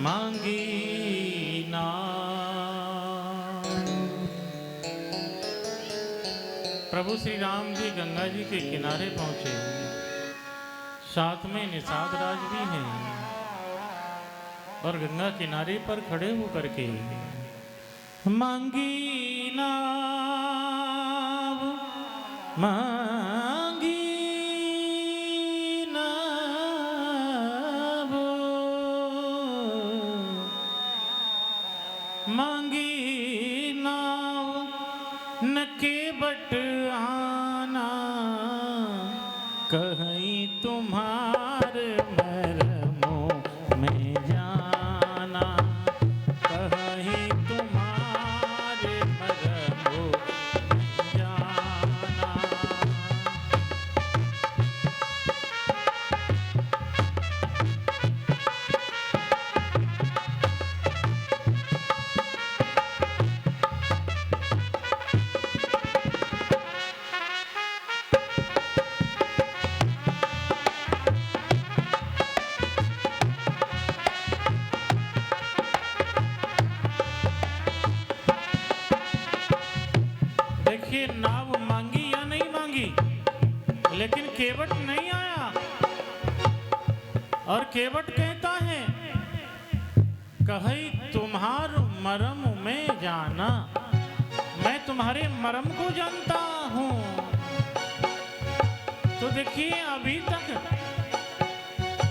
मांगी ना। प्रभु श्री राम जी गंगा जी के किनारे पहुंचे, साथ में निषाद राज भी हैं और गंगा किनारे पर खड़े होकर के मांगी नाव मांगी नाव मांगी नाव न केवट आना कहीं तुम्हार मरमो में जाना कहीं तुम्हारे मरमो में जाना। देखिए नाव मांगी या नहीं मांगी, लेकिन केवट नहीं आया। और केवट कहता है कहीं तुम्हार मरम में जाना, मैं तुम्हारे मरम को जानता हूं। तो देखिए अभी तक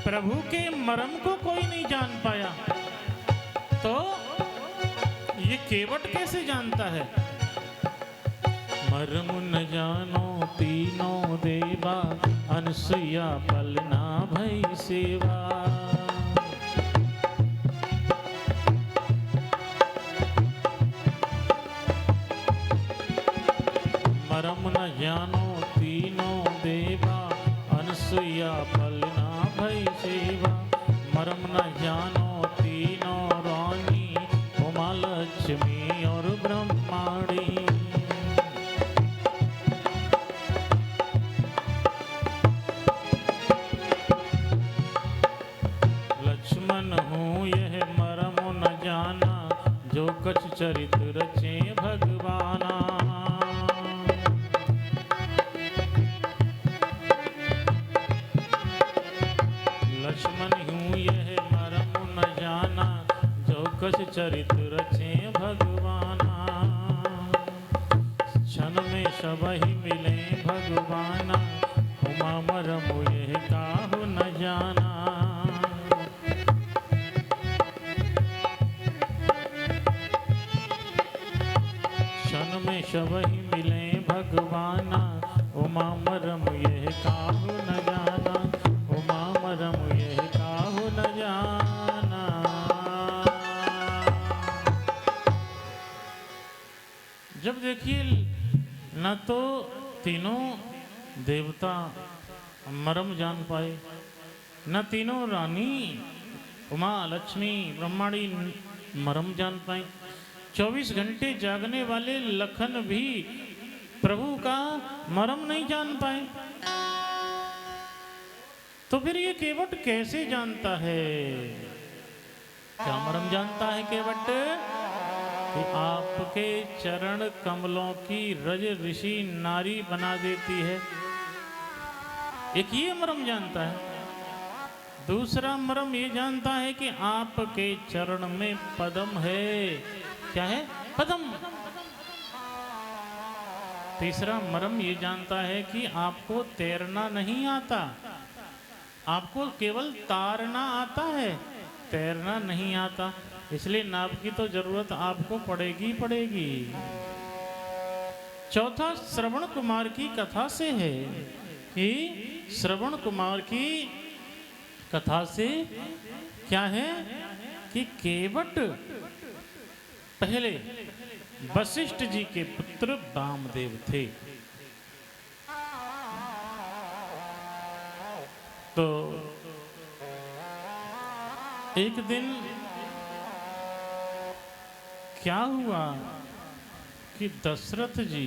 प्रभु के मरम को कोई नहीं जान पाया, तो ये केवट कैसे जानता है? मरम न जानो तीनों देवा, अनसुया पलना भई सेवा। मरम न जानो तीनों देवा, अनसुया पलना भई सेवा। मरम न जानो तीनों रानी, उमा लक्ष्मी और ब्रह्माणी। जो कछ चरित रचे भगवाना। लक्ष्मण हूँ यह मरम न जाना, जो कछ चरित रचे भगवाना। क्षण में सबहि मिले भगवाना, उमा मरम यह काहू न जाना। सबहि मिले भगवाना, उमा मरम यह काहू न जाना। उमा मरम यह काहू न जाना। जब देखिए न तो तीनों देवता मरम जान पाए, न तीनों रानी उमा लक्ष्मी ब्रह्माणी मरम जान पाए। 24 घंटे जागने वाले लखन भी प्रभु का मरम नहीं जान पाए। तो फिर ये केवट कैसे जानता है? क्या मरम जानता है केवट? कि आपके चरण कमलों की रज ऋषि नारी बना देती है, एक ये मरम जानता है। दूसरा मरम ये जानता है कि आपके चरण में पद्म है। क्या है? पद्म। तीसरा मरम ये जानता है कि आपको तैरना नहीं आता, आपको केवल तारना आता है, तैरना नहीं आता, इसलिए नाव की तो जरूरत आपको पड़ेगी पड़ेगी। चौथा श्रवण कुमार की कथा से है कि श्रवण कुमार की कथा से क्या है कि केवट पहले वशिष्ठ जी के पुत्र वामदेव थे। तो एक दिन क्या हुआ कि दशरथ जी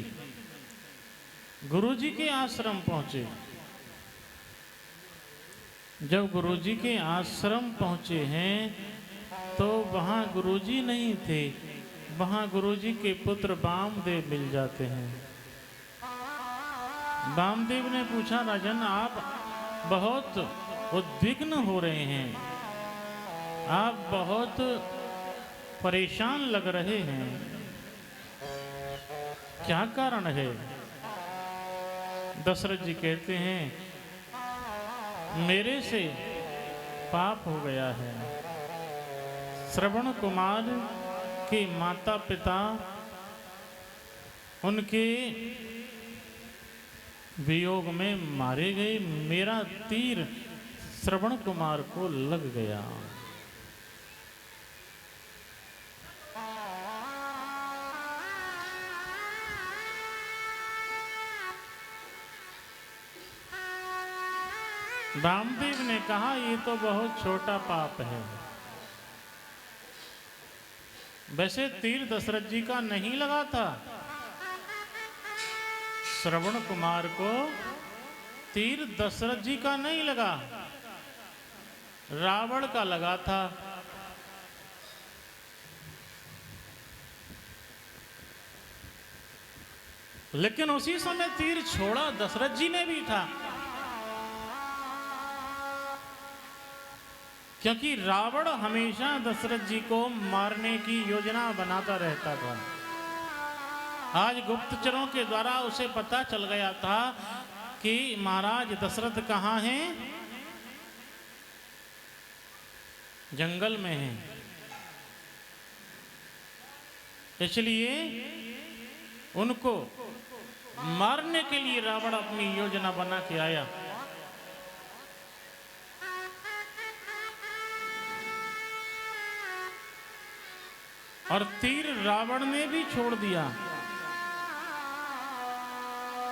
गुरुजी के आश्रम पहुंचे। जब गुरुजी के आश्रम पहुंचे हैं तो वहाँ गुरुजी नहीं थे, वहाँ गुरुजी के पुत्र वामदेव मिल जाते हैं। वामदेव ने पूछा, राजन आप बहुत उद्विग्न हो रहे हैं, आप बहुत परेशान लग रहे हैं, क्या कारण है? दशरथ जी कहते हैं, मेरे से पाप हो गया है। श्रवण कुमार के माता पिता उनके वियोग में मारे गए, मेरा तीर श्रवण कुमार को लग गया। वामदेव ने कहा, ये तो बहुत छोटा पाप है। वैसे तीर दशरथ जी का नहीं लगा था, श्रवण कुमार को तीर दशरथ जी का नहीं लगा, रावण का लगा था। लेकिन उसी समय तीर छोड़ा दशरथ जी ने भी था, क्योंकि रावण हमेशा दशरथ जी को मारने की योजना बनाता रहता था। आज गुप्तचरों के द्वारा उसे पता चल गया था कि महाराज दशरथ कहाँ हैं, जंगल में हैं। इसलिए उनको मारने के लिए रावण अपनी योजना बना के आया। और तीर रावण ने भी छोड़ दिया।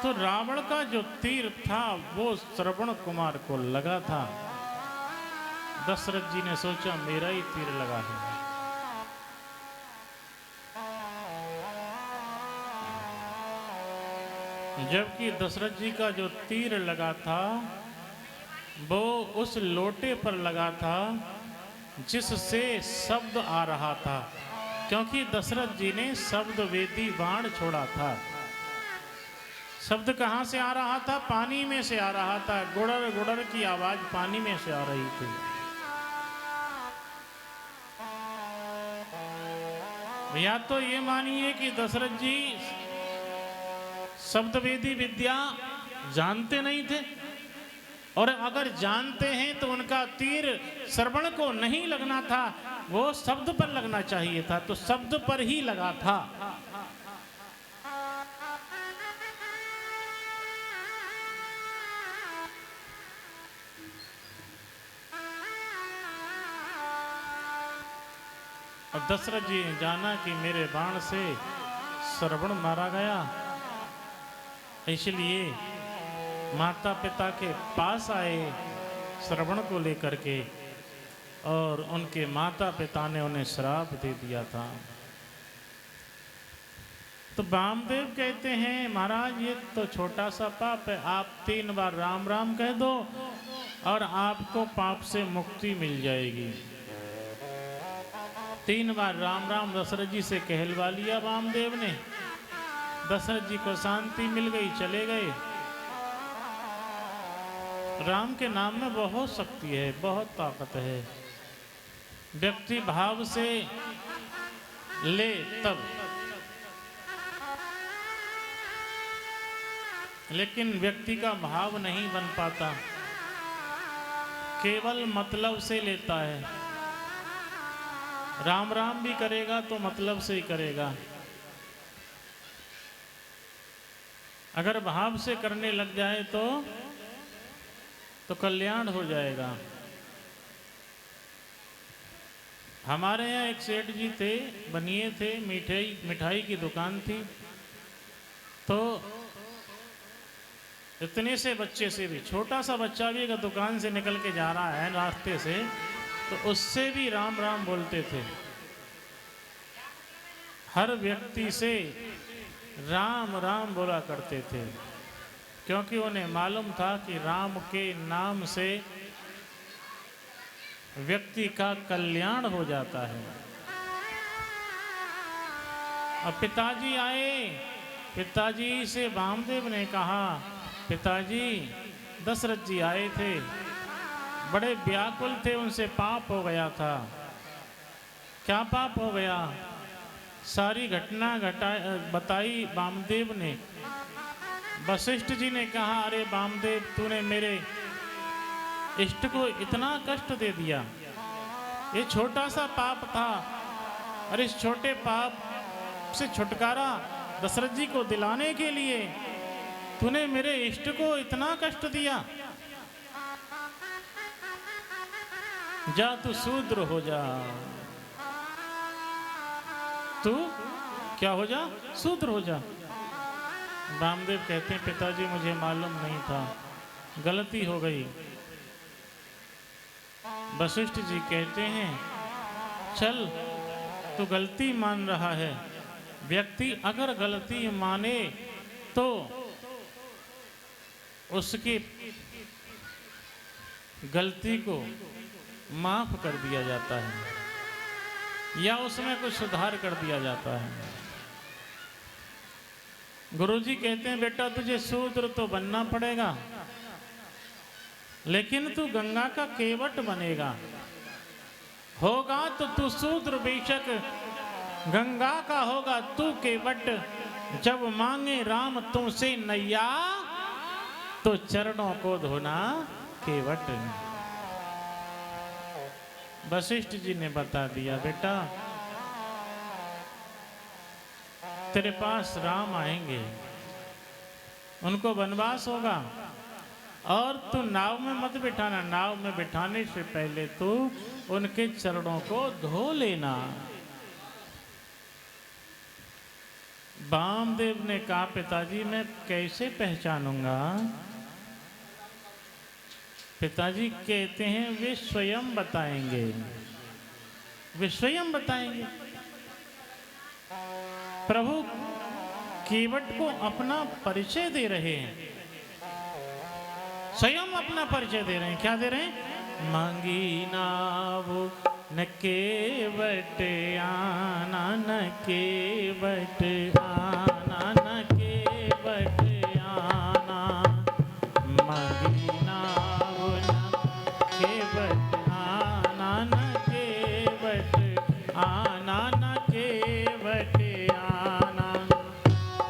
तो रावण का जो तीर था वो श्रवण कुमार को लगा था। दशरथ जी ने सोचा, मेरा ही तीर लगा है। जबकि दशरथ जी का जो तीर लगा था वो उस लोटे पर लगा था जिससे शब्द आ रहा था, क्योंकि दशरथ जी ने शब्द वेदी बाण छोड़ा था। शब्द कहाँ से आ रहा था? पानी में से आ रहा था। गुड़र गुड़र की आवाज पानी में से आ रही थी। या तो ये मानिए कि दशरथ जी शब्दवेदी विद्या जानते नहीं थे, और अगर जानते हैं तो उनका तीर श्रवण को नहीं लगना था, वो शब्द पर लगना चाहिए था, तो शब्द पर ही लगा था। और दशरथ जी ने जाना कि मेरे बाण से श्रवण मारा गया, इसलिए माता पिता के पास आए श्रवण को लेकर के, और उनके माता पिता ने उन्हें श्राप दे दिया था। तो वामदेव कहते हैं, महाराज ये तो छोटा सा पाप है, आप 3 बार राम राम कह दो और आपको पाप से मुक्ति मिल जाएगी। 3 बार राम राम दशरथ जी से कहलवा लिया वामदेव ने। दशरथ जी को शांति मिल गई, चले गए। राम के नाम में बहुत शक्ति है, बहुत ताकत है। व्यक्ति भाव से ले तब, लेकिन व्यक्ति का भाव नहीं बन पाता, केवल मतलब से लेता है। राम राम भी करेगा तो मतलब से ही करेगा। अगर भाव से करने लग जाए तो कल्याण हो जाएगा। हमारे यहाँ एक सेठ जी थे, बनिए थे, मिठाई की दुकान थी। तो इतने से बच्चे से भी, छोटा सा बच्चा भी अगर दुकान से निकल के जा रहा है रास्ते से, तो उससे भी राम राम बोलते थे। हर व्यक्ति से राम राम बोला करते थे, क्योंकि उन्हें मालूम था कि राम के नाम से व्यक्ति का कल्याण हो जाता है। अब पिताजी आए, पिताजी से वामदेव ने कहा, पिताजी दशरथ जी आए थे, बड़े व्याकुल थे, उनसे पाप हो गया था। क्या पाप हो गया? सारी घटना बताई वामदेव ने। वशिष्ठ जी ने कहा, अरे वामदेव, तूने मेरे इष्ट को इतना कष्ट दे दिया, ये छोटा सा पाप था, और इस छोटे पाप से छुटकारा दशरथ जी को दिलाने के लिए तूने मेरे इष्ट को इतना कष्ट दिया। जा तू शूद्र हो जा, तू क्या हो जा? शूद्र हो जा। वामदेव कहते हैं, पिताजी मुझे मालूम नहीं था, गलती हो गई। वशिष्ठ जी कहते हैं, चल तू गलती मान रहा है, व्यक्ति अगर गलती माने तो उसकी गलती को माफ कर दिया जाता है या उसमें कुछ सुधार कर दिया जाता है। गुरुजी कहते हैं, बेटा तुझे शूद्र तो बनना पड़ेगा, लेकिन तू गंगा का केवट बनेगा। होगा तो तू शूद्र बेशक, गंगा का होगा तू केवट। जब मांगे राम तुमसे नैया, तो चरणों को धोना केवट। वशिष्ठ जी ने बता दिया, बेटा तेरे पास राम आएंगे, उनको वनवास होगा, और तू नाव में मत बिठाना, नाव में बिठाने से पहले तू उनके चरणों को धो लेना। वामदेव ने कहा, पिताजी मैं कैसे पहचानूंगा? पिताजी कहते हैं, वे स्वयं बताएंगे, वे स्वयं बताएंगे। प्रभु केवट को अपना परिचय दे रहे हैं, स्वयं अपना परिचय दे रहे हैं। क्या दे रहे हैं? मांगी नाव न केवट आना, न केवट आना, न केवट आना। मांगी नाव न केवट आना, न केवट आना, न केवट आना।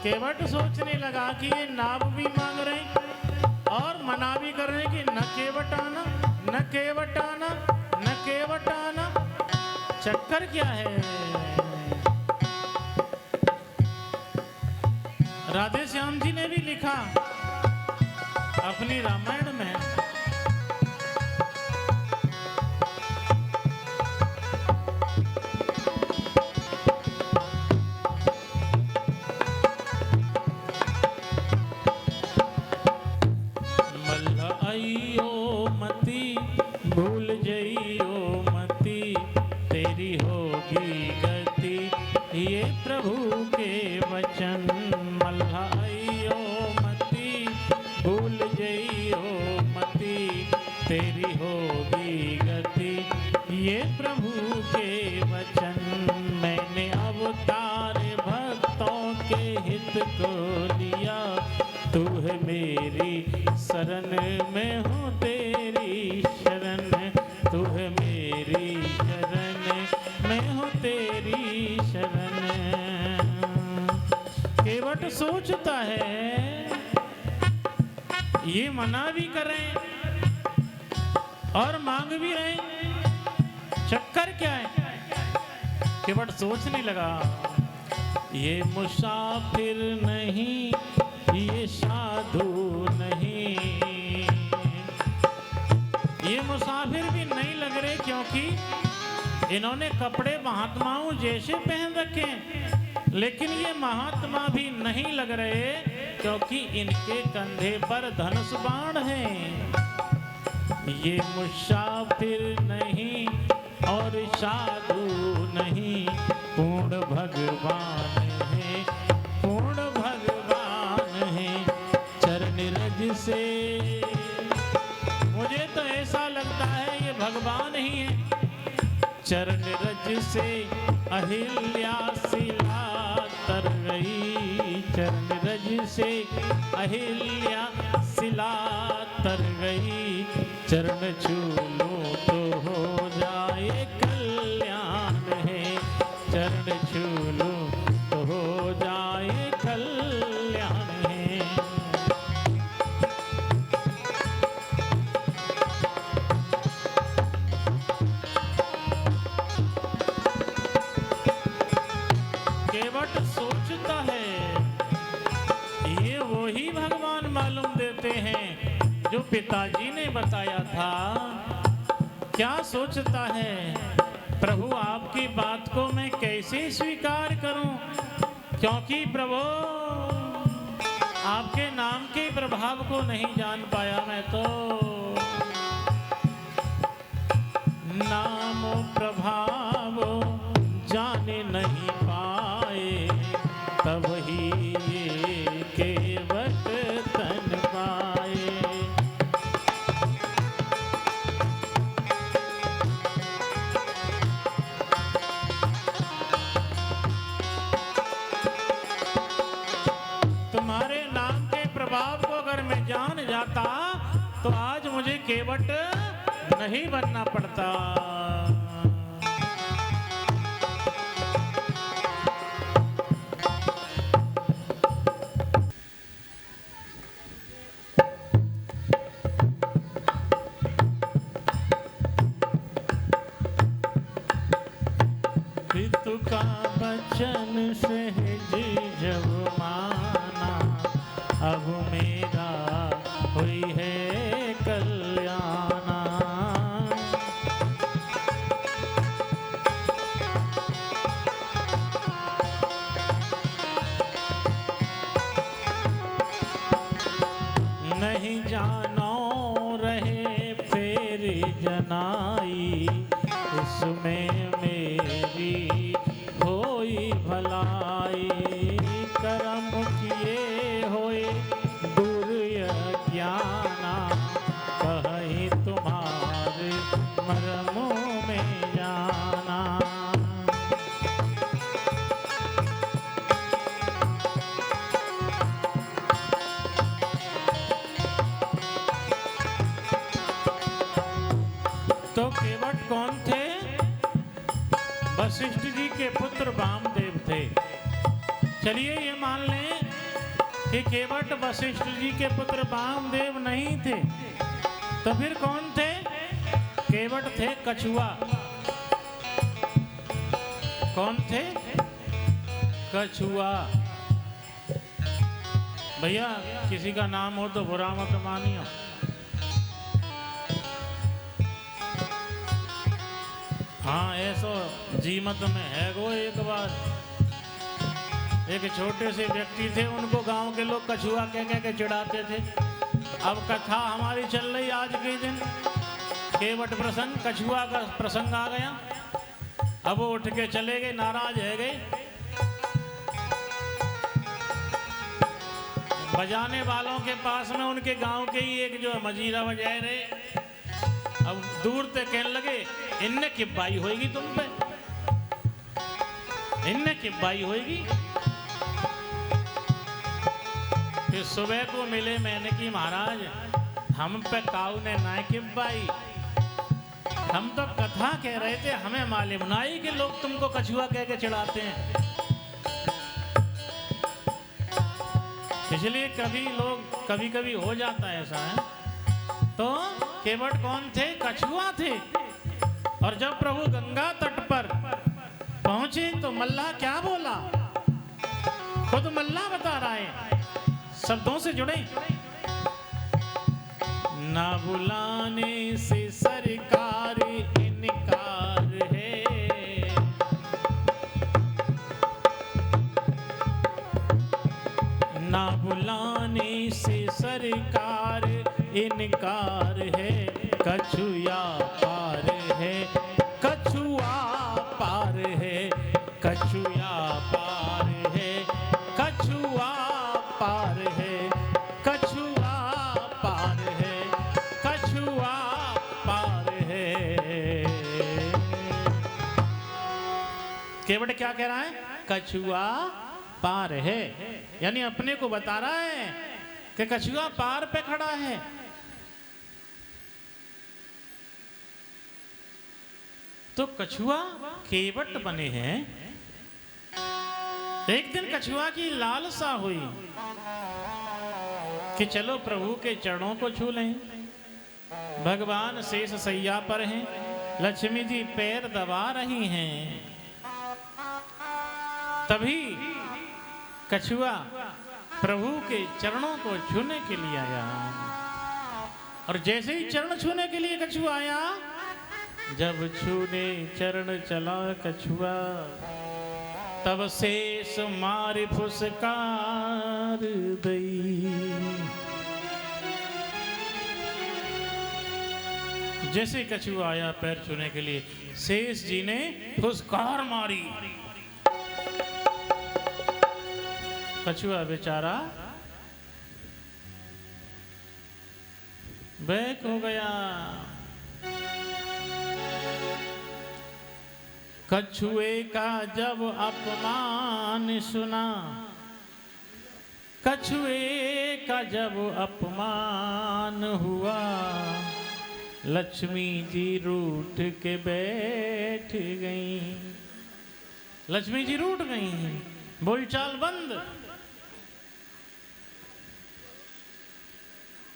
केवट सोचने लगा कि ये नाव भी मांग रहे हैं और मना भी कर रहे हैं कि न केवट आना, न केवट आना, न केवट आना। चक्कर क्या है? राधे श्याम जी ने भी लिखा अपनी रामायण में, भूल जइयो मती, तेरी होगी गति, ये प्रभु के वचन। मल्हाइयो मती, भूल जइयो मती, तेरी होगी गति, ये प्रभु के वचन। मैंने अवतार भक्तों के हित को लिया, तू है मेरी शरण में हूँ तेरी शरण, तू है मेरी शरण में हूँ तेरी शरण। केवट सोचता है ये मना भी करें और मांग भी रहे, चक्कर क्या है? केवट सोचने लगा, ये मुसाफिर नहीं, ये साधु नहीं, ये मुसाफिर भी नहीं लग रहे, क्योंकि इन्होंने कपड़े महात्माओं जैसे पहन रखे, लेकिन ये महात्मा भी नहीं लग रहे, क्योंकि इनके कंधे पर धनुष बाण है। ये मुसाफिर नहीं और साधु नहीं, पूर्ण भगवान है, पूर्ण भगवान है। चरण रज से मुझे तो ऐसा लगता है ये भगवान भगवान ही है। चरण रज से अहिल्या शिला तर गई, चरण रज से अहिल्या शिला तर गई। चरण छू लूं तो हो जाए कल्याण है, चरण छू लूं तो हो जाए कल्याण है। केवट सोचता है, ये वही भगवान मालूम देते हैं जो पिताजी ने बताया था। क्या सोचता है, प्रभु आपकी बात को मैं कैसे स्वीकार करूं, क्योंकि प्रभु आपके नाम के प्रभाव को नहीं जान पाया मैं तो। नाम प्रभाव जाने नहीं पाए, तब ही ये केवट तन पाए। तुम्हारे नाम के प्रभाव को अगर मैं जान जाता तो आज मुझे केवट नहीं बनना पड़ता। पितु का बचन सहज जब माना, अब मेरा हुई है कल्याणा। नहीं जानो रहे फेर जनाई, इसमें मेरी होई भलाई। कर्म किए होए दूर अज्ञाना, कहीं तुम्हारे मर्मों में जाना। तो केवट कौन थे? वशिष्ठ जी के पुत्र वामदेव थे। चलिए ये मान लें कि केवट वशिष्ठ जी के पुत्र वामदेव नहीं थे, तो फिर कौन थे? केवट थे कछुआ। कौन थे? कछुआ। भैया किसी का नाम हो तो बुरा मत मानियो। हाँ ऐसो जीमत में है गो। एक बार एक छोटे से व्यक्ति थे, उनको गांव के लोग कछुआ कह के चिढ़ाते थे। अब कथा हमारी चल रही आज के दिन, केवट प्रसंग, कछुआ का प्रसंग आ गया। अब वो उठ के चले गए, नाराज है गए। बजाने वालों के पास में उनके गांव के ही एक जो मजीरा बजाए रहे, अब दूर से कहने लगे इनने किब्बाई होगी तुम पे, इनने किब्बाई होगी। फिर सुबह को मिले, मैंने की महाराज हम पे काऊ ने ना किब्बाई, हम तो कथा कह रहे थे, हमें मालूम नहीं कि लोग तुमको कछुआ कह के चिढ़ाते हैं। इसलिए कभी लोग कभी कभी हो जाता है ऐसा है। तो केवट कौन थे? कछुआ थे। और जब प्रभु गंगा तट पर पहुंचे तो मल्लाह क्या बोला, खुद मल्लाह बता रहा है, शब्दों से जुड़े। ना बुलाने से सरकार इनकार है, ना बुलाने से सरकार इनकार है। कछुआ पार है, कछुआ पार है, कछुआ पार है, कछुआ पार है, कछुआ पार है, कछुआ पार है। केवट क्या कह रहा है? कछुआ पार है, यानी अपने को बता रहा है कि कछुआ पार पे खड़ा है। तो कछुआ केवट बने हैं। एक दिन कछुआ की लालसा हुई कि चलो प्रभु के चरणों को छू लें। भगवान शेष सैया पर हैं, लक्ष्मी जी पैर दबा रही हैं। तभी कछुआ प्रभु के चरणों को छूने के लिए आया, और जैसे ही चरण छूने के लिए कछुआ आया, जब छूने चरण चला कछुआ, तब शेष मारे फुसकार दई। जैसे कछुआ आया पैर छूने के लिए, शेष जी ने फुसकार मारी। कछुआ बेचारा बैक हो गया। कछुए का जब अपमान सुना, कछुए का जब अपमान हुआ, लक्ष्मी जी रूठ के बैठ गईं। लक्ष्मी जी रूठ गईं, बोलचाल बंद,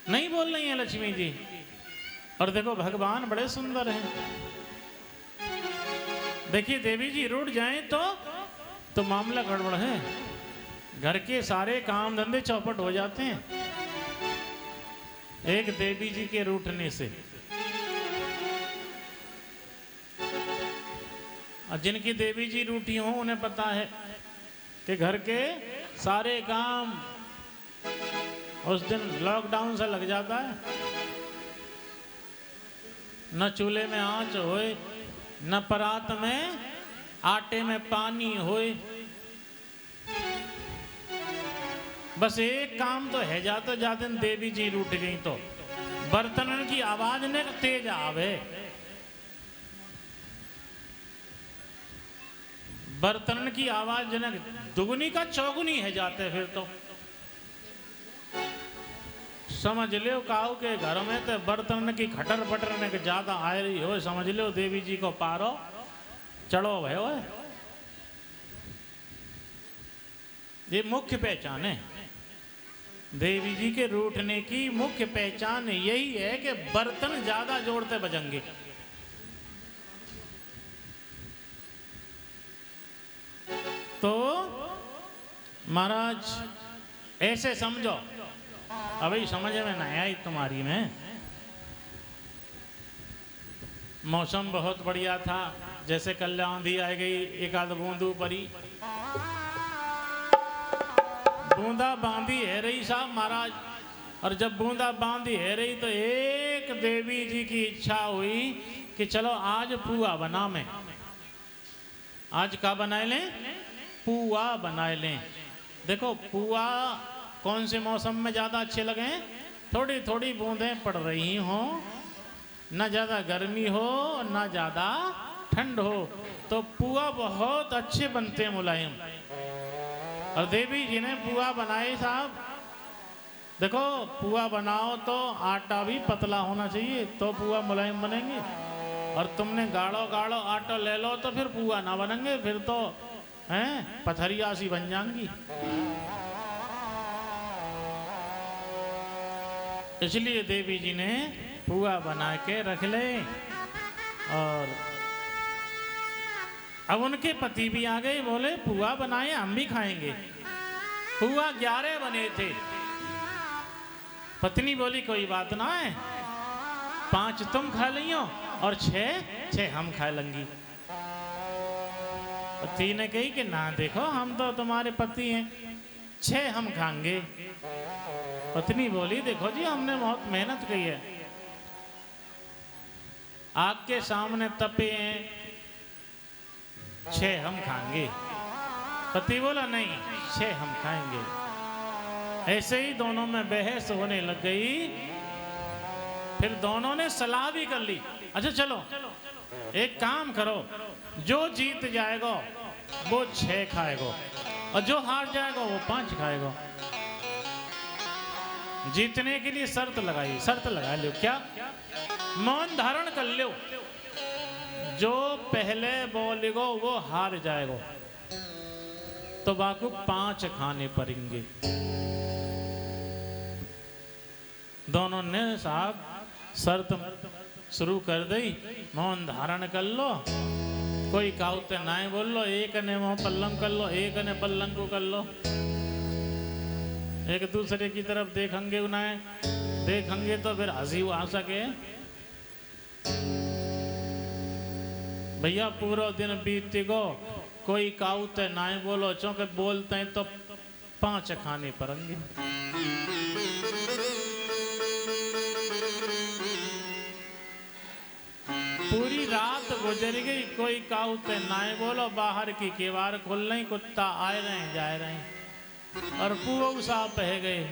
नहीं बोल रही हैं लक्ष्मी जी। और देखो भगवान बड़े सुंदर हैं। देखिए देवी जी रूठ जाएं तो मामला गड़बड़ है, घर के सारे काम धंधे चौपट हो जाते हैं एक देवी जी के रूठने से। और जिनकी देवी जी रूठी हो उन्हें पता है कि घर के सारे काम उस दिन लॉकडाउन से लग जाता है। न चूल्हे में आंच होए, न परात में आटे में पानी होए, बस एक काम तो है, जाते जाते देवी जी रूठ गई तो बर्तन की आवाज ने तेज आवे। बर्तन की आवाज जनक दुगुनी का चौगुनी है जाते, फिर तो समझ लो काऊ के घर में तो बर्तन की खटर पटर ने ज्यादा आ रही हो, समझ लो देवी जी को पारो चढ़ो भयो है। ये मुख्य पहचान है देवी जी के रूठने की। मुख्य पहचान यही है कि बर्तन ज्यादा जोड़ते बजेंगे। तो महाराज ऐसे समझो, अभी समझ में नहीं आई तुम्हारी में। मौसम बहुत बढ़िया था, जैसे कल आंधी आ गई, एक आध बूंदू परी, बूंदा बांदी है रही साहब महाराज। और जब बूंदा बांदी है रही तो एक देवी जी की इच्छा हुई कि चलो आज पुआ बना में। आज क्या बनाए लें? पुआ बनाए लें। देखो पुआ कौन से मौसम में ज़्यादा अच्छे लगे? थोड़ी थोड़ी बूंदें पड़ रही हों, न ज़्यादा गर्मी हो न ज़्यादा ठंड हो, तो पुआ बहुत अच्छे बनते हैं, मुलायम। और देवी जी ने पुआ बनाए साहब। देखो पुआ बनाओ तो आटा भी पतला होना चाहिए तो पुआ मुलायम बनेंगे, और तुमने गाढ़ो गाढ़ो आटा ले लो तो फिर पुआ ना बनेंगे, फिर तो हैं पथरिया सी बन जाएंगी। इसलिए देवी जी ने पुआ बना के रख ले। और अब उनके पति भी आ गए, बोले पुआ बनाए हम भी खाएंगे। पुआ 11 बने थे। पत्नी बोली कोई बात ना है, 5 तुम खा लियो और 6 हम खा लेंगी। पति ने कही कि ना देखो हम तो तुम्हारे पति हैं, 6 हम खाएंगे। पत्नी बोली देखो जी हमने बहुत मेहनत की है, आग के सामने तपे हैं, 6 हम खाएंगे। पति बोला नहीं 6 हम खाएंगे। ऐसे ही दोनों में बहस होने लग गई। फिर दोनों ने सलाह भी कर ली, अच्छा चलो एक काम करो, जो जीत जाएगा वो 6 खाएगा और जो हार जाएगा वो 5 खाएगा। जीतने के लिए शर्त लगाई, शर्त लगा लो, क्या? मौन धारण कर लो, जो पहले बोलेगा वो हार जाएगा, तो बाकू 5 खाने पड़ेंगे। दोनों ने साहब शर्त शुरू कर दी, मौन धारण कर लो, कोई काउते नाए बोल लो, एक ने मोह पल्लंग कर लो, एक ने पल्लंग को कर लो, एक दूसरे की तरफ देखेंगे उन्हें, देखेंगे तो फिर हंसी आ सके। भैया पूरा दिन बीती गो, कोई काउते नाए बोलो, चूंकि बोलते हैं तो 5 खाने पड़ेंगे। पूरी रात गुजर गई, कोई काउते नाए बोलो, बाहर की केवाड़ खुल रही, कुत्ता आए रहे जाए रहे और पूरा साहब बह गए।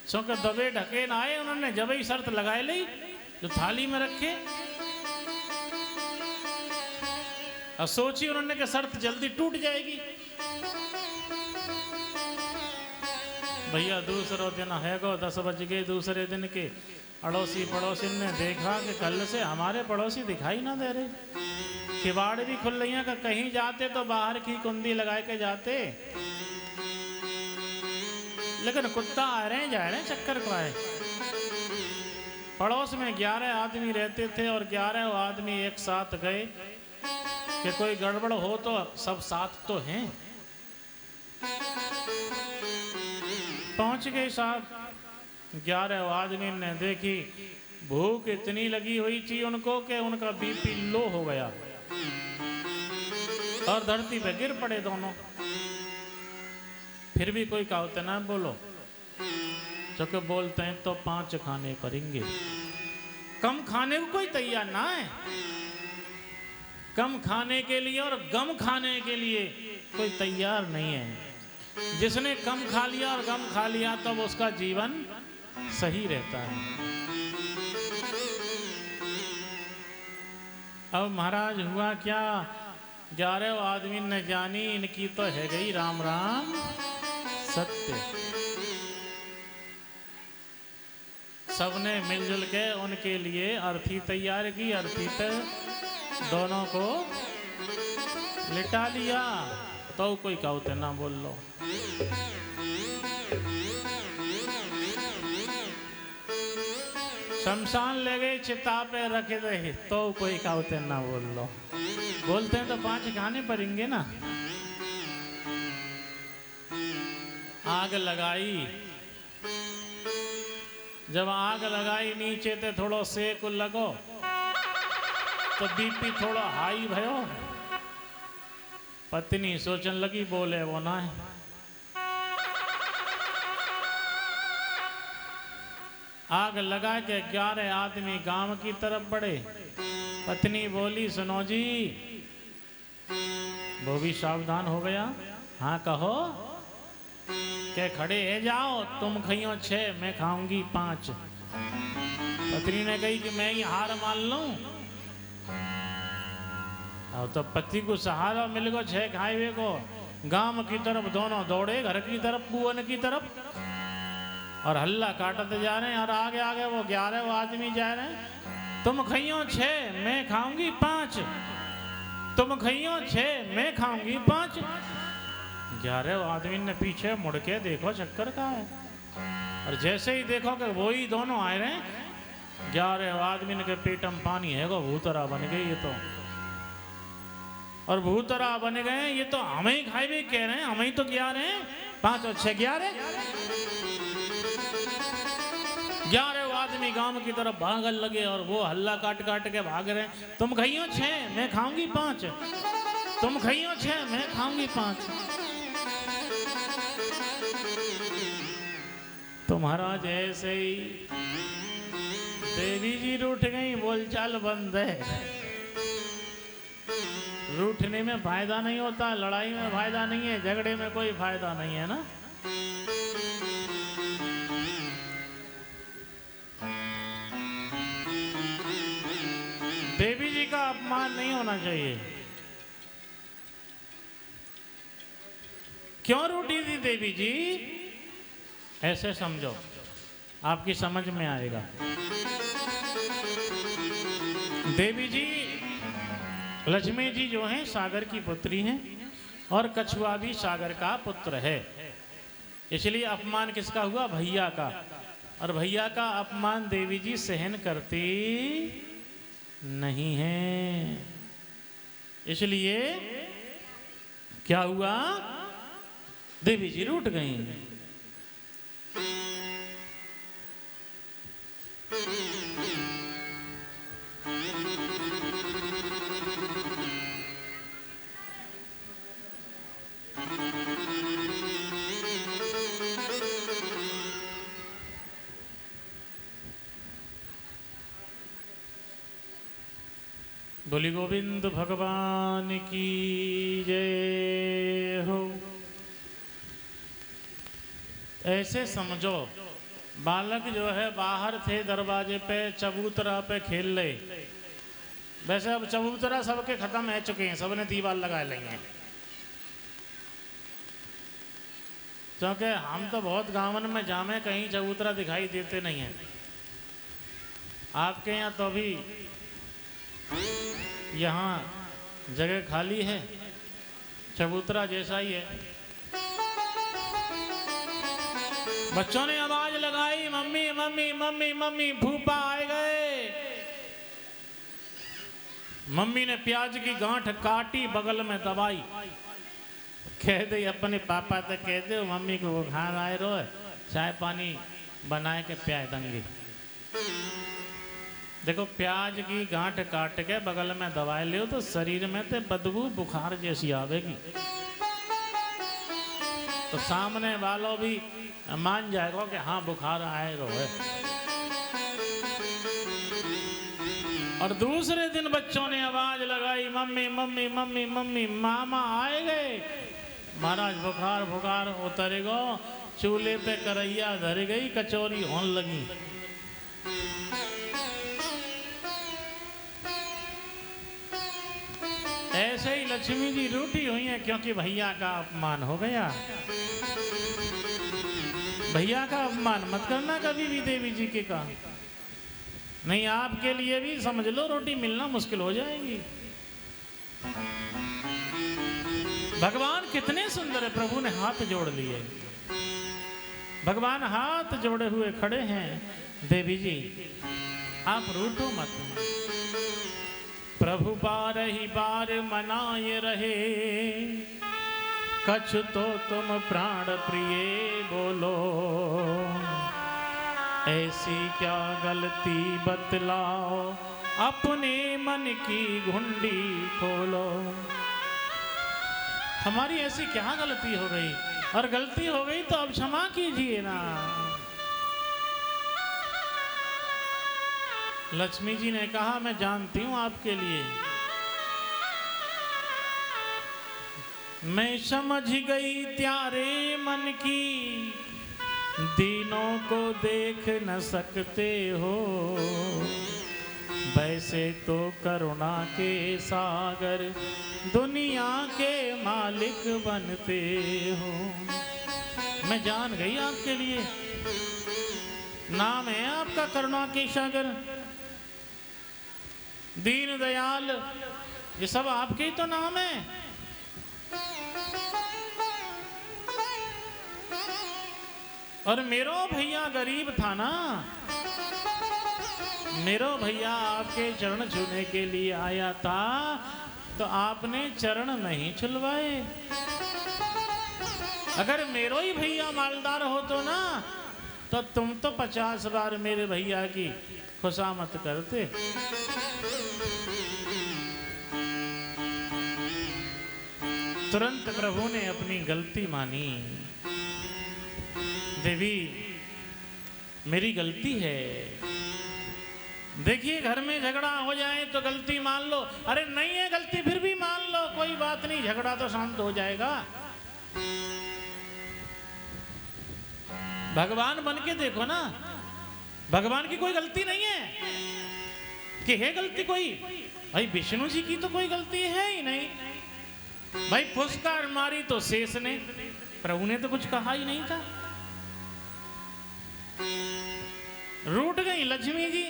चूंकि दबे ढके ना आए, उन्होंने जब ही शर्त लगाई ली जो थाली में रखे और सोची उन्होंने कि शर्त जल्दी टूट जाएगी। भैया दूसरा दिन है गो 10 बज गए दूसरे दिन के, अड़ोसी पड़ोसी ने देखा कि कल से हमारे पड़ोसी दिखाई ना दे रहे, किवाड़ भी खुल रही है, कहीं जाते तो बाहर की कुंडी लगा के जाते, लेकिन कुत्ता आ रहे जा रहे चक्कर को आए। पड़ोस में 11 आदमी रहते थे और 11 आदमी एक साथ गए कि कोई गड़बड़ हो तो सब साथ तो हैं। पहुंच गए साहब, 11 आदमी ने देखी, भूख इतनी लगी हुई थी उनको कि उनका बीपी लो हो गया और धरती पे गिर पड़े दोनों। फिर भी कोई कहते ना बोलो, जो कि बोलते हैं तो 5 खाने पड़ेंगे। कम खाने को कोई तैयार ना है, कम खाने के लिए और गम खाने के लिए कोई तैयार नहीं है। जिसने कम खा लिया और गम खा लिया तब तो उसका जीवन सही रहता है। अब महाराज हुआ क्या, 11 आदमी ने जानी इनकी तो है गई राम राम सत्य। सबने मिलजुल के उनके लिए अर्थी तैयार की, अर्थी पे दोनों को लिटा लिया, तो कोई कहते ना बोल लो। शमशान ले गए, चिता पे रखे रहे, तो कोई कहते ना बोल लो। बोलते हैं तो 5 खाने पड़ेंगे ना। आग लगाई, जब आग लगाई नीचे ते थोड़ो सेक लगो तो बीपी थोड़ा हाई भयो। पत्नी सोचने लगी बोले वो ना है। आग लगा के 11 आदमी गांव की तरफ बढ़े। पत्नी बोली सुनो जी, वो भी सावधान हो गया। हाँ कहो, के खड़े है जाओ, तुम खाइयो 6 मैं खाऊंगी 5। पत्नी ने कही कि मैं ही हार मान लूं। अब तो पति को सहारा मिल गो 6 खाए को। गांव की तरफ दोनों दौड़े, घर की तरफ, कुआं की तरफ, और हल्ला काटते जा रहे हैं। और आगे आगे वो 11 आदमी जा रहे हैं। तुम खाइयो 6 मैं खाऊंगी 5, तुम खाइयो 6 मैं खाऊंगी 5। 11 आदमी ने पीछे मुड़ के देखो चक्कर का है, और जैसे ही देखो कि वो ही दोनों आए रहे, 11 आदमी के पेट में पानी है गो, भूतरा बन गई ये तो। और भूतरा बन गए, ये तो हमें ही खाए भी कह रहे हैं, हमें ही तो 11 5 और 6 11। 11 आदमी गांव की तरफ भागने लगे और वो हल्ला काट काट के भाग रहे हैं। तुम खाइयो 6 मैं खाऊंगी 5, तुम खाइयो 6 मैं खाऊंगी 5। तो महाराज ऐसे ही देवी जी रूठ गई, बोलचाल बंद है। रूठने में फायदा नहीं होता, लड़ाई में फायदा नहीं है, झगड़े में कोई फायदा नहीं है ना। देवी जी का अपमान नहीं होना चाहिए। क्यों रूठी थी देवी जी? ऐसे समझो, आपकी समझ में आएगा। देवी जी, लक्ष्मी जी जो हैं सागर की पुत्री हैं और कछुआ भी सागर का पुत्र है। इसलिए अपमान किसका हुआ? भैया का। और भैया का अपमान देवी जी सहन करती नहीं है। इसलिए क्या हुआ? देवी जी रूठ गई। बोली गोविंद भगवान की जय हो। ऐसे समझो, बालक जो है बाहर थे दरवाजे पे, चबूतरा पे खेल रहे। वैसे अब चबूतरा सबके खत्म हो चुके हैं, सबने दीवार लगा लेंगे। क्योंकि हम तो बहुत गांवन में जामे कहीं चबूतरा दिखाई देते नहीं है। आपके यहाँ तो भी यहाँ जगह खाली है, चबूतरा जैसा ही है। बच्चों ने आवाज लगाई, मम्मी मम्मी मम्मी मम्मी, फूफा आए गए। मम्मी ने प्याज की गांठ काटी, बगल में दबाई। कह दे अपने पापा तक कह दे मम्मी को बुखार आए रो, चाय पानी बनाए के प्याज दंगी। देखो, प्याज की गांठ काट के बगल में दवाई लियो तो शरीर में तो बदबू बुखार जैसी आवेगी। तो सामने वालों भी मान जाएगा कि हाँ बुखार आएगा है। और दूसरे दिन बच्चों ने आवाज लगाई, मम्मी मम्मी मम्मी मम्मी, मामा आए गए। महाराज बुखार बुखार उतरेगा, चूल्हे पे करैया धर गई, कचौरी होने लगी। ऐसे ही लक्ष्मी जी रूठी हुई हैं क्योंकि भैया का अपमान हो गया। भैया का अपमान मत करना कभी भी देवी जी के का। नहीं, आपके लिए भी समझ लो रोटी मिलना मुश्किल हो जाएगी। भगवान कितने सुंदर है, प्रभु ने हाथ जोड़ लिए। भगवान हाथ जोड़े हुए खड़े हैं। देवी जी आप रूठो मत, प्रभु बार ही बार मनाए रहे, कछु तो तुम प्राण प्रिय बोलो, ऐसी क्या गलती बतलाओ, अपने मन की घुंडी खोलो। हमारी ऐसी क्या गलती हो गई? और गलती हो गई तो अब क्षमा कीजिए ना। लक्ष्मी जी ने कहा, मैं जानती हूं आपके लिए, मैं समझ गई त्यारे मन की, दीनों को देख न सकते हो, वैसे तो करुणा के सागर दुनिया के मालिक बनते हो। मैं जान गई आपके लिए, नाम है आपका करुणा के सागर, दीन दयाल, ये सब आपके ही तो नाम है। और मेरो भैया गरीब था ना, मेरो भैया आपके चरण छूने के लिए आया था, तो आपने चरण नहीं छुलवाए। अगर मेरो ही भैया मालदार हो तो ना, तो तुम तो 50 बार मेरे भैया की खुशामत करते। तुरंत प्रभु ने अपनी गलती मानी। देवी मेरी गलती है। देखिए घर में झगड़ा हो जाए तो गलती मान लो, अरे नहीं है गलती फिर भी मान लो, कोई बात नहीं, झगड़ा तो शांत हो जाएगा। भगवान बन के देखो ना, भगवान की कोई गलती नहीं है कि है गलती कोई? भाई विष्णु जी की तो कोई गलती है ही नहीं। भाई फुसकार मारी तो शेष ने, प्रभु ने तो कुछ कहा ही नहीं था। रूठ गई लक्ष्मी जी,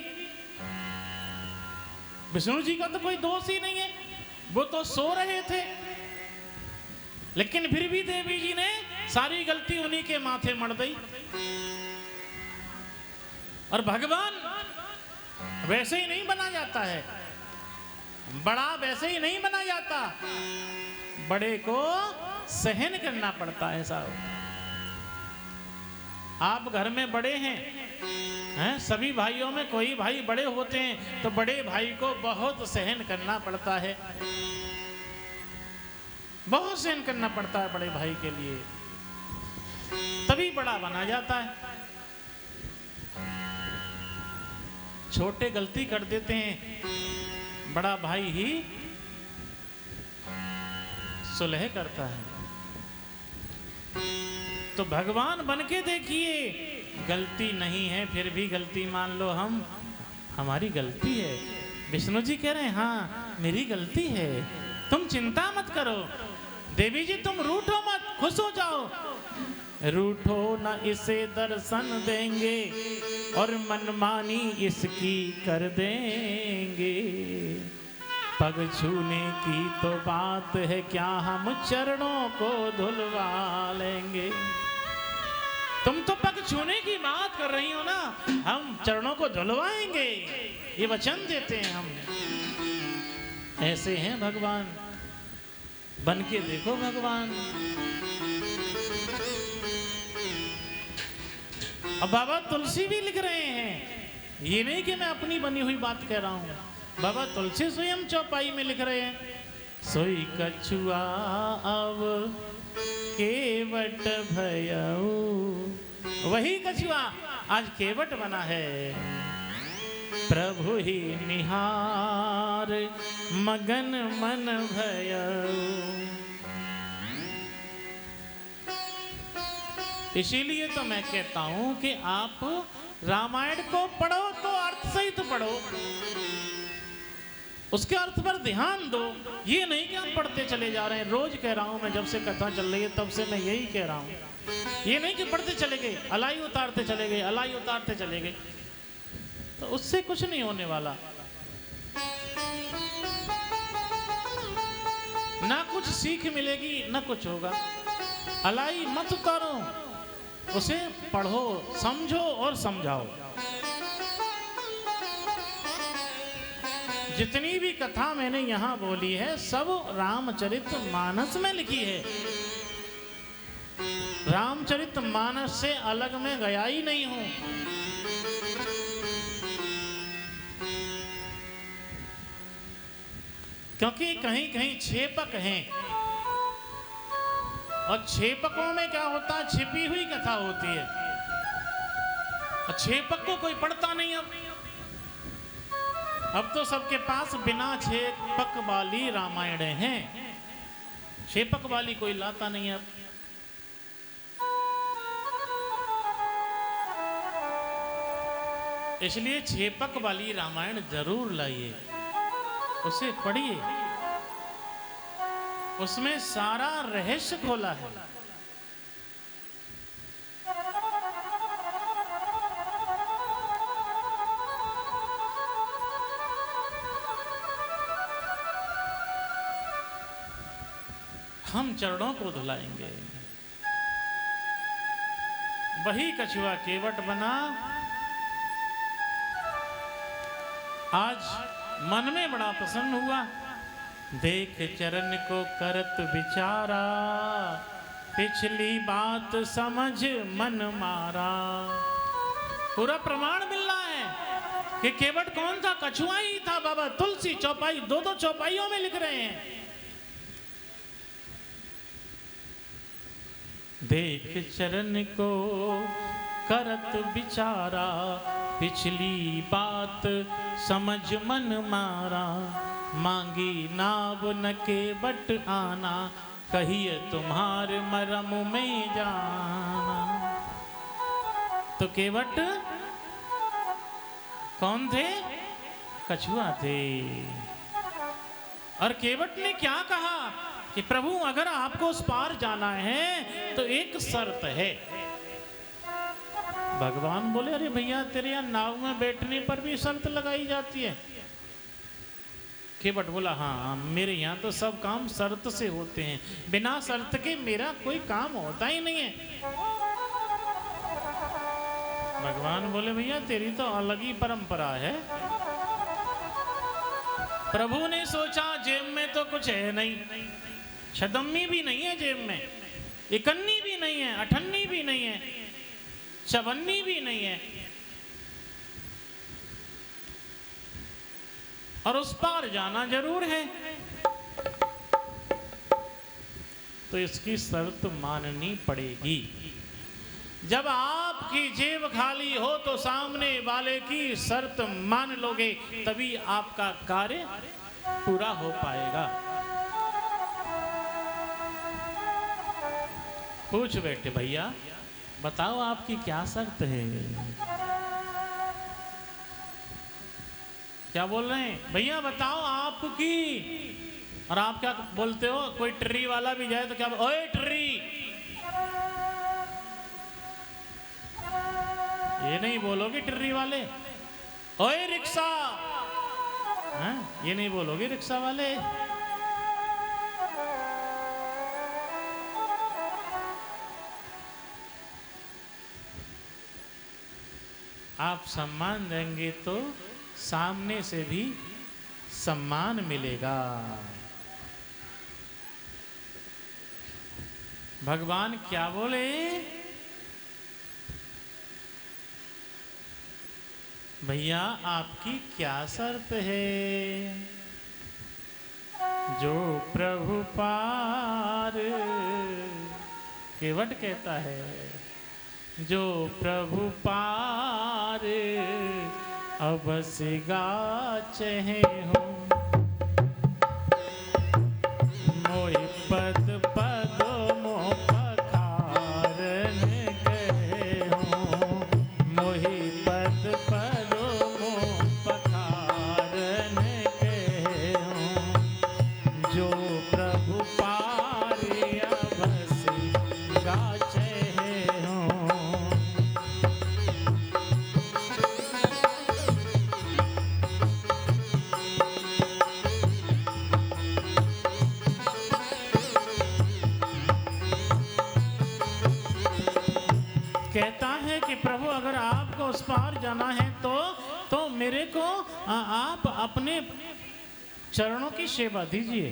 विष्णु जी का तो कोई दोष ही नहीं है, वो तो सो रहे थे। लेकिन फिर भी देवी जी ने सारी गलती उन्हीं के माथे मढ़ दी। और भगवान वैसे ही नहीं बना जाता है, बड़ा वैसे ही नहीं बना जाता, बड़े को सहन करना पड़ता है साहब। आप घर में बड़े हैं, सभी भाइयों में कोई भाई बड़े होते हैं तो बड़े भाई को बहुत सहन करना पड़ता है, बहुत सहन करना पड़ता है बड़े भाई के लिए, तभी बड़ा बना जाता है। छोटे गलती कर देते हैं, बड़ा भाई ही सुलह करता है। तो भगवान बन के देखिए, गलती नहीं है फिर भी गलती मान लो, हम हमारी गलती है। विष्णु जी कह रहे हैं हाँ मेरी गलती है, तुम चिंता मत करो। देवी जी तुम रूठो मत, खुश हो जाओ। रूठो न इसे दर्शन देंगे और मनमानी इसकी कर देंगे। पग छूने की तो बात है क्या, हम चरणों को धुलवा लेंगे। तुम तो पग छूने की बात कर रही हो ना, हम चरणों को धुलवाएंगे, ये वचन देते हैं हम। ऐसे हैं भगवान, बन के देखो भगवान। अब बाबा तुलसी भी लिख रहे हैं, ये नहीं कि मैं अपनी बनी हुई बात कह रहा हूं, बाबा तुलसी स्वयं चौपाई में लिख रहे हैं। सोई कछुआ अब केवट भयऊ, वही कछुआ आज केवट बना है। प्रभु ही निहार मगन मन भयऊ। इसीलिए तो मैं कहता हूं कि आप रामायण को पढ़ो तो अर्थ सहित पढ़ो, उसके अर्थ पर ध्यान दो। ये नहीं कि आप पढ़ते चले जा रहे हैं। रोज कह रहा हूं मैं, जब से कथा चल रही है तब से मैं यही कह रहा हूं। ये नहीं कि पढ़ते चले गए, अलाई उतारते चले गए, अलाई उतारते चले गए, तो उससे कुछ नहीं होने वाला। ना कुछ सीख मिलेगी ना कुछ होगा। अलाई मत उतारो, उसे पढ़ो, समझो और समझाओ। जितनी भी कथा मैंने यहां बोली है सब रामचरितमानस में लिखी है। रामचरितमानस से अलग में गया ही नहीं हूं। क्योंकि कहीं कहीं छेपक हैं, और छेपकों में क्या होता है, छिपी हुई कथा होती है। और छेपक को कोई पढ़ता नहीं। अब तो सबके पास बिना छेपक वाली रामायण हैं, छेपक वाली कोई लाता नहीं। अब इसलिए छेपक वाली रामायण जरूर लाइए, उसे पढ़िए, उसमें सारा रहस्य खोला है। हम चरणों को धुलाएंगे। वही कछुआ केवट बना। आज मन में बड़ा प्रसन्न हुआ, देख चरण को करत विचारा, पिछली बात समझ मन मारा। पूरा प्रमाण मिल रहा है कि केवट कौन था, कछुआ ही था। बाबा तुलसी चौपाई, दो दो चौपाइयों में लिख रहे हैं। देख चरण को करत विचारा, पिछली बात समझ मन मारा। मांगी नाव न केवट आना, कहिए तुम्हारे मरम में जाना। तो केवट कौन थे? कछुआ थे। और केवट ने क्या कहा कि प्रभु अगर आपको उस पार जाना है तो एक शर्त है। भगवान बोले अरे भैया तेरे यहाँ नाव में बैठने पर भी शर्त लगाई जाती है। केवट बोला हाँ मेरे यहाँ तो सब काम शर्त से होते हैं, बिना शर्त के मेरा कोई काम होता ही नहीं है। भगवान बोले भैया तेरी तो अलग ही परंपरा है। प्रभु ने सोचा जेब में तो कुछ है नहीं, छदम्मी भी नहीं है जेब में, इकन्नी भी नहीं है, अठन्नी भी नहीं है, चवन्नी भी नहीं है, और उस पार जाना जरूर है, तो इसकी शर्त माननी पड़ेगी। जब आपकी जेब खाली हो तो सामने वाले की शर्त मान लोगे, तभी आपका कार्य पूरा हो पाएगा। पूछ बैठे भैया बताओ आपकी क्या शर्त है। क्या बोल रहे हैं भैया बताओ आपकी। और आप क्या बोलते हो, कोई ट्री वाला भी जाए तो क्या ओए ट्री, ये नहीं बोलोगे ट्री वाले। ओए रिक्शा, ये नहीं बोलोगे रिक्शा वाले। आप सम्मान देंगे तो सामने से भी सम्मान मिलेगा। भगवान क्या बोले, भैया आपकी क्या शर्त है। जो प्रभु पार, केवट कहता है जो प्रभु पार अवश्य गाचे हूँ। मोहि पद पद मोह पखारन गए हूँ। मोहि पद पद मोह पखारन गए हूँ। जो प्रभु पार अवश्य गाचे हूँ। कहता है कि प्रभु अगर आपको उस पार जाना है तो मेरे को आप अपने चरणों की सेवा दीजिए।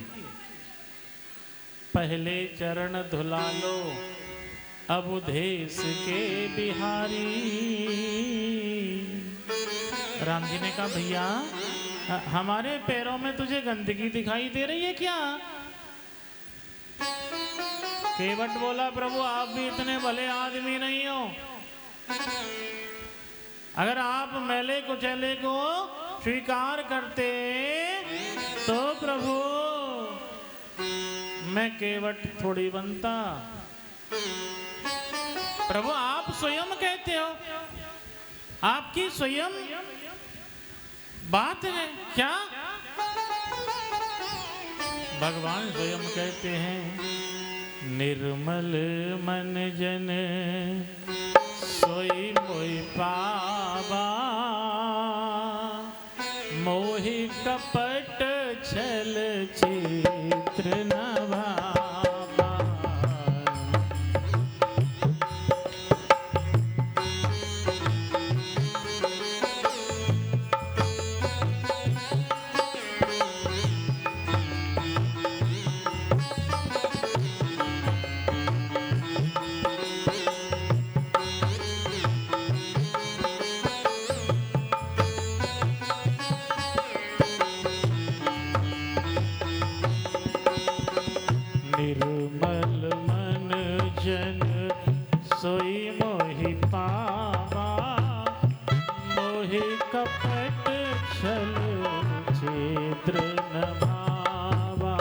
पहले चरण धुला लो अबुधेश के बिहारी। राम जी ने कहा भैया हमारे पैरों में तुझे गंदगी दिखाई दे रही है क्या। केवट बोला प्रभु आप भी इतने भले आदमी नहीं हो। अगर आप मैले कुचैले को स्वीकार करते तो प्रभु मैं केवट थोड़ी बनता। प्रभु आप स्वयं कहते हो, आपकी स्वयं बात है क्या। भगवान स्वयं कहते हैं निर्मल मन जन सोई मोहि पावा। मोहि कपट छल चित्र न भावा। निर्मल मन जन सोई मोहि पावा। मोहि कपट छल चित्र न भावा।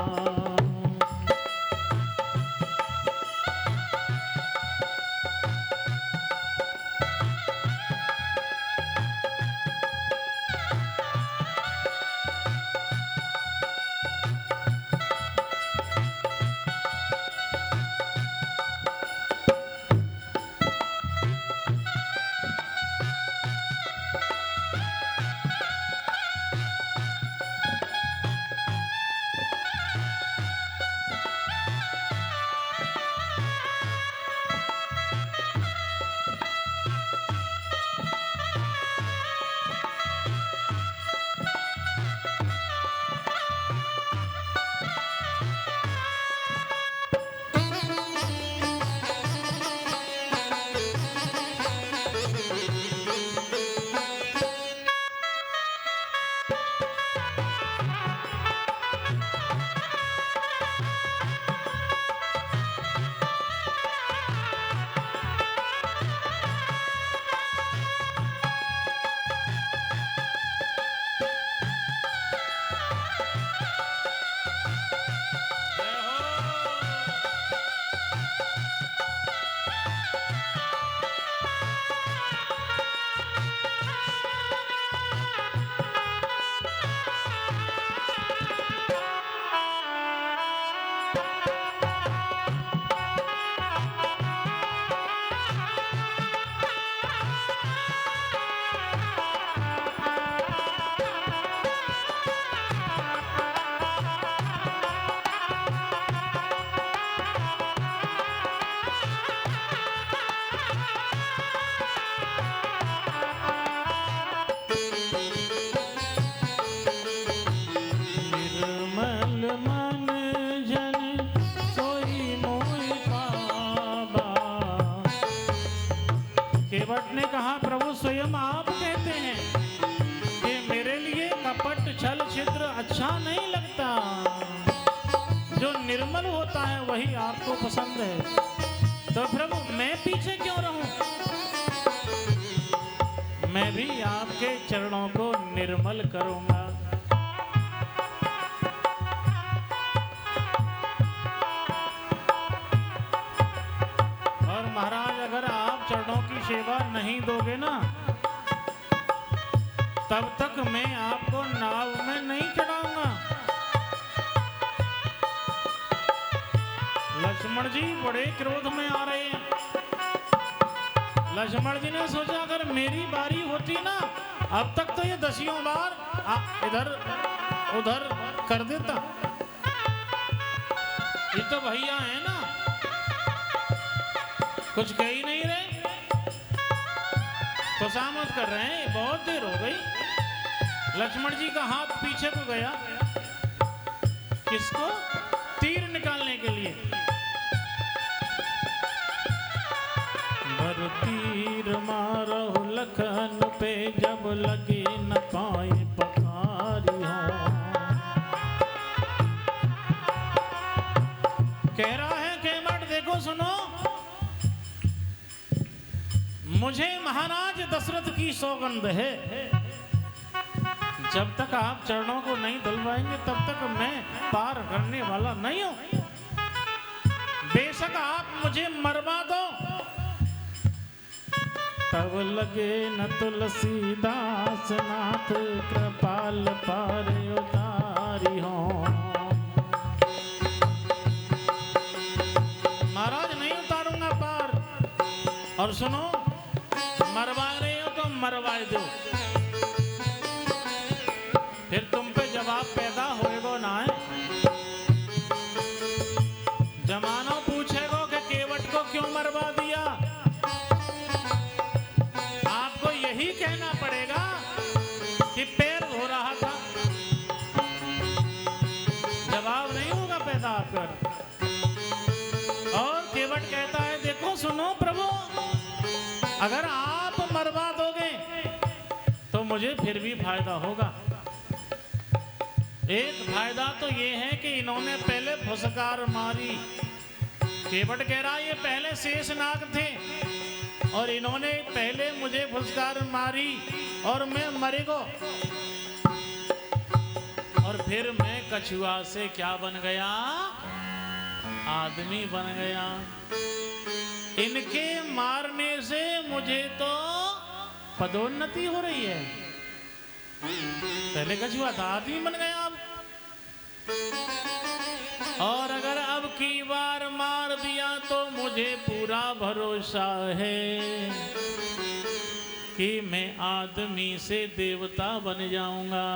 कहा प्रभु स्वयं आप कहते हैं कि मेरे लिए कपट छल छिद्र अच्छा नहीं लगता, जो निर्मल होता है वही आपको पसंद है। तो प्रभु मैं पीछे क्यों रहूं, मैं भी आपके चरणों को निर्मल करूंगा। और महाराज अगर आप चरणों की सेवा नहीं दोगे ना, तब तक मैं आपको नाव में नहीं चढ़ाऊंगा। लक्ष्मण जी बड़े क्रोध में आ रहे हैं। लक्ष्मण जी ने सोचा अगर मेरी बारी होती ना, अब तक तो ये 10 बार इधर उधर कर देता। ये तो भैया है ना, कुछ कह ही नहीं रहे, खुशामद कर रहे हैं। बहुत देर हो गई। लक्ष्मण जी का हाथ पीछे को गया, किसको, तीर निकालने के लिए। बर तीर मारो लखन पे, जब लगे न पाए पखारी हो। कह रहा है केवट देखो सुनो, मुझे महाराज दशरथ की सौगंध है, जब तक आप चरणों को नहीं धुलवाएंगे तब तक मैं पार करने वाला नहीं हूं। बेशक आप मुझे मरवा दो, तब लगे न तुलसीदास नाथ, कृपाल पार उतारी हो। महाराज नहीं उतारूंगा पार। और सुनो, मरवा रहे हो तो मरवा दो, फिर तुम पे जवाब पैदा होएगा ना है। जमाना पूछेगा कि केवट को क्यों मरवा दिया, आपको यही कहना पड़ेगा कि पैर धो रहा था। जवाब नहीं होगा पैदा आपका। और केवट कहता है देखो सुनो प्रभु, अगर आप मरवा दोगे तो मुझे फिर भी फायदा होगा। एक फायदा तो ये है कि इन्होंने पहले फुसकार मारी। केवट कह रहा ये पहले शेषनाग थे और इन्होंने पहले मुझे फुसकार मारी और मैं मरेगो, और फिर मैं कछुआ से क्या बन गया, आदमी बन गया। इनके मारने से मुझे तो पदोन्नति हो रही है। पहले कछुआ था, आदमी बन गया अब। और अगर अब की बार मार दिया तो मुझे पूरा भरोसा है कि मैं आदमी से देवता बन जाऊंगा।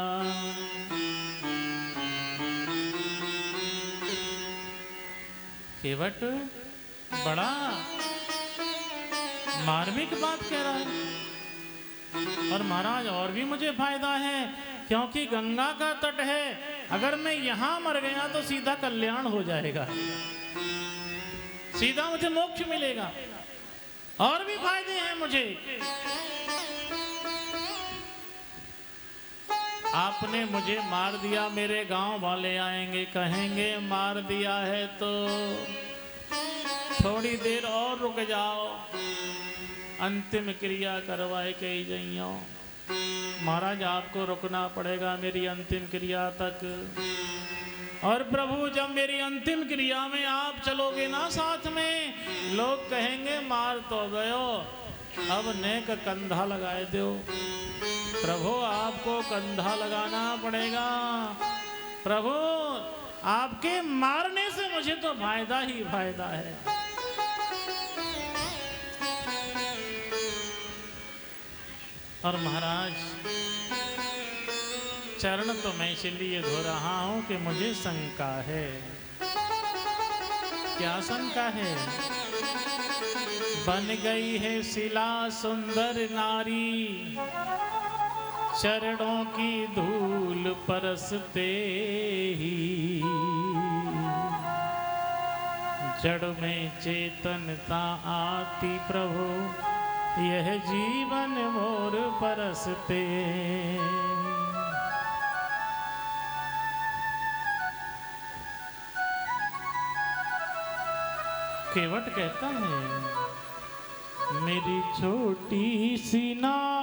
केवट बड़ा मार्मिक बात कह रहा है। और महाराज और भी मुझे फायदा है, क्योंकि गंगा का तट है, अगर मैं यहां मर गया तो सीधा कल्याण हो जाएगा, सीधा मुझे मोक्ष मिलेगा। और भी फायदे हैं मुझे। आपने मुझे मार दिया, मेरे गांव वाले आएंगे, कहेंगे मार दिया है तो थोड़ी देर और रुक जाओ, अंतिम क्रिया करवाए के ही जाइयो। महाराज आपको रुकना पड़ेगा मेरी अंतिम क्रिया तक। और प्रभु जब मेरी अंतिम क्रिया में आप चलोगे ना साथ में, लोग कहेंगे मार तो गयो, अब नेक कंधा लगाए दो। प्रभु आपको कंधा लगाना पड़ेगा। प्रभु आपके मारने से मुझे तो फायदा ही फायदा है। और महाराज चरण तो मैं इसलिए धो रहा हूं कि मुझे शंका है। क्या शंका है? बन गई है शिला सुंदर नारी, चरणों की धूल परसते ही जड़ में चेतनता आती प्रभु, यह जीवन मोर परसते। केवट कहता है मेरी छोटी सी नाव